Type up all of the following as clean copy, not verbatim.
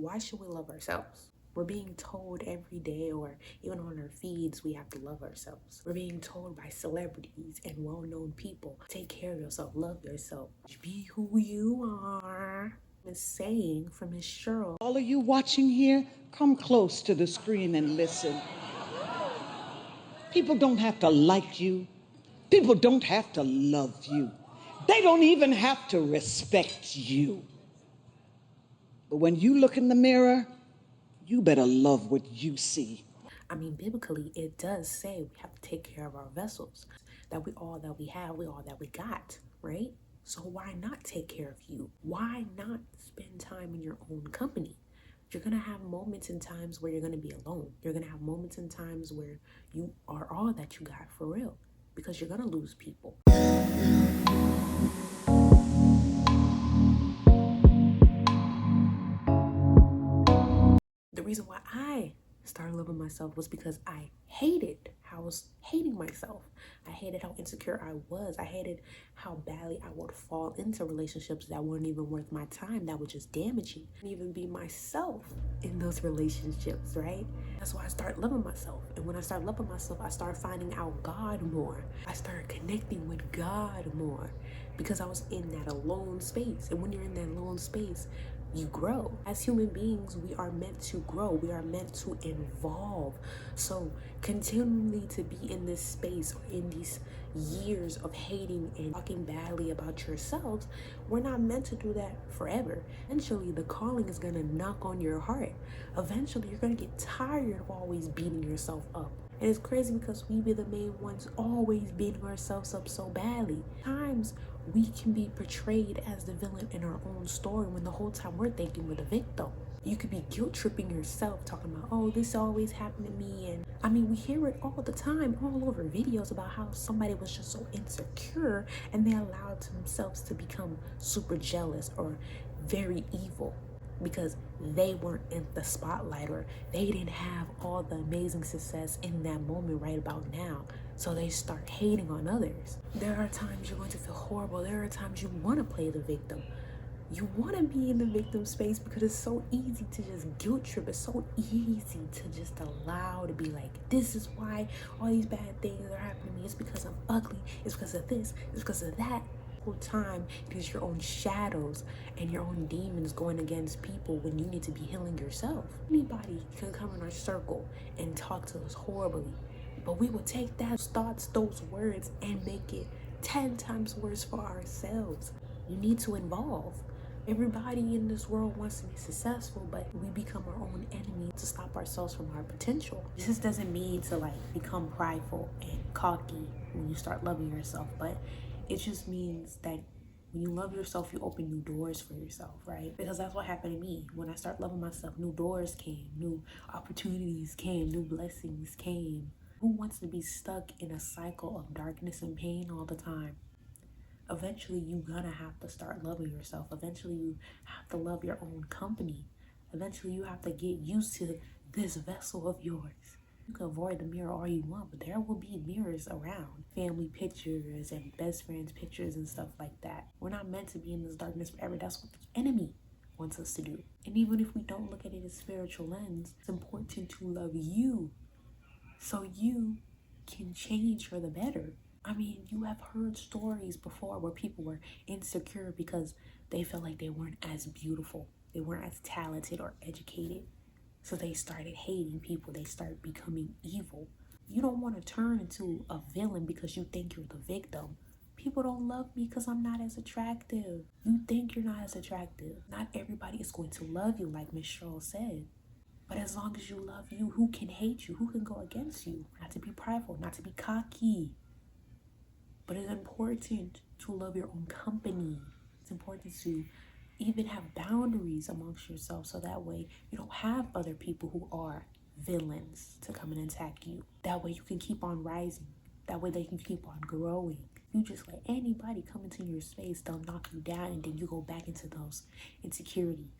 Why should we love ourselves? We're being told every day, or even on our feeds, we have to love ourselves. We're being told by celebrities and well-known people, take care of yourself, love yourself, be who you are. A saying from Miss Cheryl. All of you watching here, come close to the screen and listen. People don't have to like you. People don't have to love you. They don't even have to respect you. But when you look in the mirror, you better love what you see. I mean, biblically, it does say we have to take care of our vessels, that we all that we have, we all that we got, right? So why not take care of you? Why not spend time in your own company? You're going to have moments and times where you're going to be alone. You're going to have moments and times where you are all that you got for real, because you're going to lose people. The reason why I started loving myself was because I hated how I was hating myself. I hated how insecure I was. I hated how badly I would fall into relationships that weren't even worth my time, that would just damage me. And even be myself in those relationships, right? That's why I started loving myself. And when I started loving myself, I started finding out God more. I started connecting with God more because I was in that alone space. And when you're in that alone space, you grow. As human beings, we are meant to grow. We are meant to evolve. So continually to be in this space, or in these years of hating and talking badly about yourselves, we're not meant to do that forever. Eventually, the calling is going to knock on your heart. Eventually, you're going to get tired of always beating yourself up. And it's crazy because we be the main ones always beating ourselves up so badly. Times we can be portrayed as the villain in our own story when the whole time we're thinking we're the victim. You could be guilt tripping yourself, talking about, oh, this always happened to me. And I mean, we hear it all the time, all over videos about how somebody was just so insecure and they allowed themselves to become super jealous or very evil because they weren't in the spotlight, or they didn't have all the amazing success in that moment right about now. So they start hating on others. There are times you're going to feel horrible. There are times you want to play the victim. You want to be in the victim space because it's so easy to just guilt trip. It's so easy to just allow to be like, this is why all these bad things are happening to me. It's because I'm ugly. It's because of this. It's because of that. Whole time it is your own shadows and your own demons going against people when you need to be healing yourself. Anybody can come in our circle and talk to us horribly, but we will take those thoughts, those words, and make it 10 times worse for ourselves. You need to evolve. Everybody in this world wants to be successful, but we become our own enemy to stop ourselves from our potential. This doesn't mean to become prideful and cocky when you start loving yourself, but it just means that when you love yourself, you open new doors for yourself, right? Because that's what happened to me. When I started loving myself, new doors came, new opportunities came, new blessings came. Who wants to be stuck in a cycle of darkness and pain all the time? Eventually, you're gonna have to start loving yourself. Eventually, you have to love your own company. Eventually, you have to get used to this vessel of yours. You can avoid the mirror all you want, but there will be mirrors around. Family pictures and best friends pictures and stuff like that. We're not meant to be in this darkness forever. That's what the enemy wants us to do. And even if we don't look at it as spiritual lens, it's important to love you so you can change for the better. I mean, you have heard stories before where people were insecure because they felt like they weren't as beautiful. They weren't as talented or educated. So they started hating people. They started becoming evil. You don't want to turn into a villain because you think you're the victim. People don't love me because I'm not as attractive. You think you're not as attractive. Not everybody is going to love you, like Miss Cheryl said. But as long as you love you, who can hate you? Who can go against you? Not to be prideful, not to be cocky. But it's important to love your own company. It's important to even have boundaries amongst yourself, so that way you don't have other people who are villains to come and attack you. That way you can keep on rising. That way they can keep on growing. You just let anybody come into your space, they'll knock you down, and then you go back into those insecurities.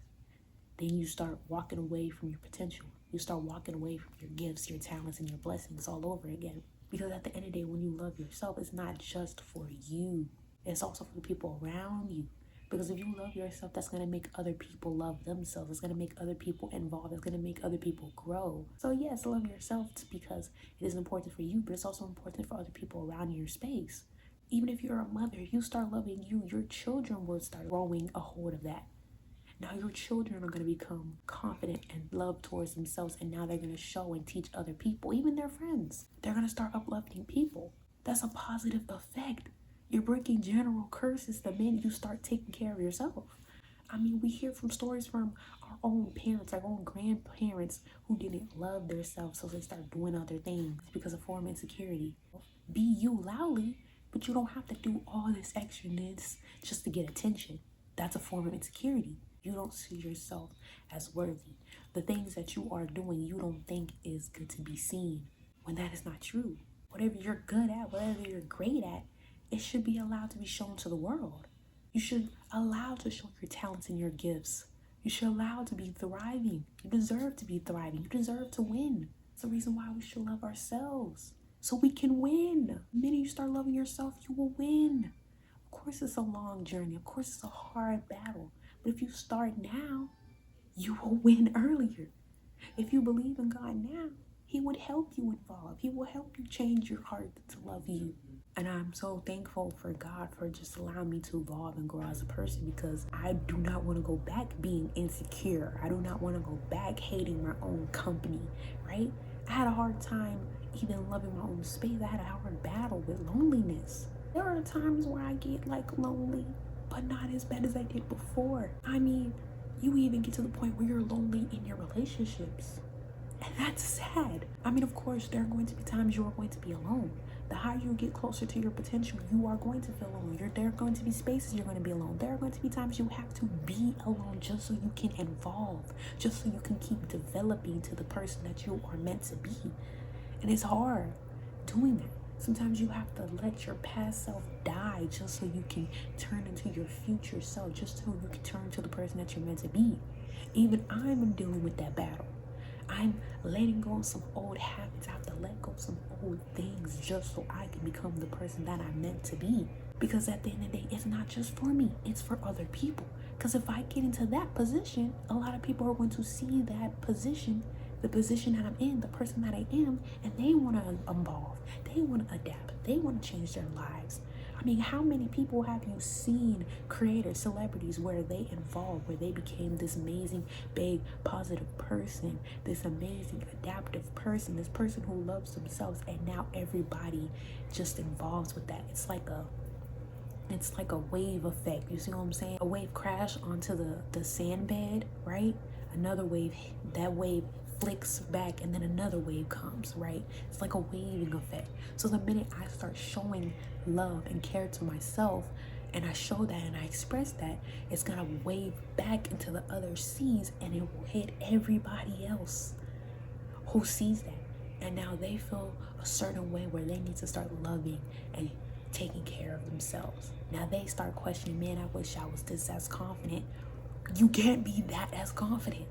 Then you start walking away from your potential. You start walking away from your gifts, your talents, and your blessings all over again. Because at the end of the day, when you love yourself, it's not just for you. It's also for the people around you. Because if you love yourself, that's going to make other people love themselves. It's going to make other people involved. It's going to make other people grow. So yes, love yourself because it is important for you, but it's also important for other people around your space. Even if you're a mother, if you start loving you, your children will start growing a hold of that. Now your children are going to become confident and love towards themselves, and now they're going to show and teach other people, even their friends. They're going to start uplifting people. That's a positive effect. You're breaking general curses the minute you start taking care of yourself. I mean, we hear from stories from our own parents, our own grandparents who didn't love themselves, so they start doing other things because of form insecurity. Be you loudly, but you don't have to do all this extraness just to get attention. That's a form of insecurity. You don't see yourself as worthy. The things that you are doing, you don't think is good to be seen, when that is not true. Whatever you're good at, whatever you're great at, it should be allowed to be shown to the world. You should allow to show your talents and your gifts. You should allow to be thriving. You deserve to be thriving. You deserve to win. It's the reason why we should love ourselves, so we can win. The minute you start loving yourself, you will win. Of course, it's a long journey. Of course, it's a hard battle. But if you start now, you will win earlier. If you believe in God now, He would help you evolve. He will help you change your heart to love you. And I'm so thankful for God for just allowing me to evolve and grow as a person, because I do not want to go back being insecure. I do not want to go back hating my own company, right? I had a hard time even loving my own space. I had a hard battle with loneliness. There are times where I get like lonely, but not as bad as I did before. I mean, you even get to the point where you're lonely in your relationships. And that's sad. I mean, of course, there are going to be times you are going to be alone. The higher you get closer to your potential, you are going to feel alone. There are going to be spaces you're going to be alone. There are going to be times you have to be alone just so you can evolve, just so you can keep developing to the person that you are meant to be. And it's hard doing that. Sometimes you have to let your past self die just so you can turn into your future self, just so you can turn to the person that you're meant to be. Even I'm dealing with that battle. I'm letting go of some old habits. I have to let go of some old things just so I can become the person that I'm meant to be. Because at the end of the day, it's not just for me, it's for other people. Because if I get into that position, a lot of people are going to see that position, the position that I'm in, the person that I am, and they want to evolve. They want to adapt. They want to change their lives. I mean, how many people have you seen, creators, celebrities, where they evolved, where they became this amazing, big, positive person, this amazing, adaptive person, this person who loves themselves, and now everybody just involves with that. It's like a wave effect. You see what I'm saying? A wave crash onto the sand bed, right? Another wave, that wave flicks back, and then another wave comes, right? It's like a waving effect. So the minute I start showing love and care to myself, and I show that and I express that, it's gonna wave back into the other seas, and it will hit everybody else who sees that. And now they feel a certain way where they need to start loving and taking care of themselves. Now they start questioning, man, I wish I was this as confident. You can't be that as confident.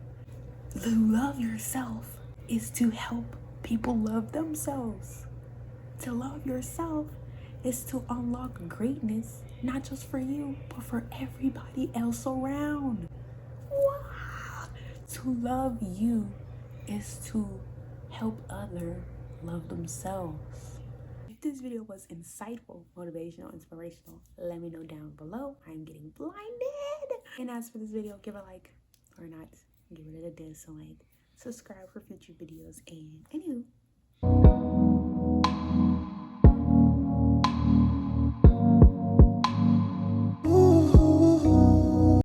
To love yourself is to help people love themselves. To love yourself is to unlock greatness, not just for you, but for everybody else around. Wow. To love you is to help others love themselves. If this video was insightful, motivational, inspirational, let me know down below. I'm getting blinded. And as for this video, give a like or not, give it a dislike. Subscribe for future videos, and anywho,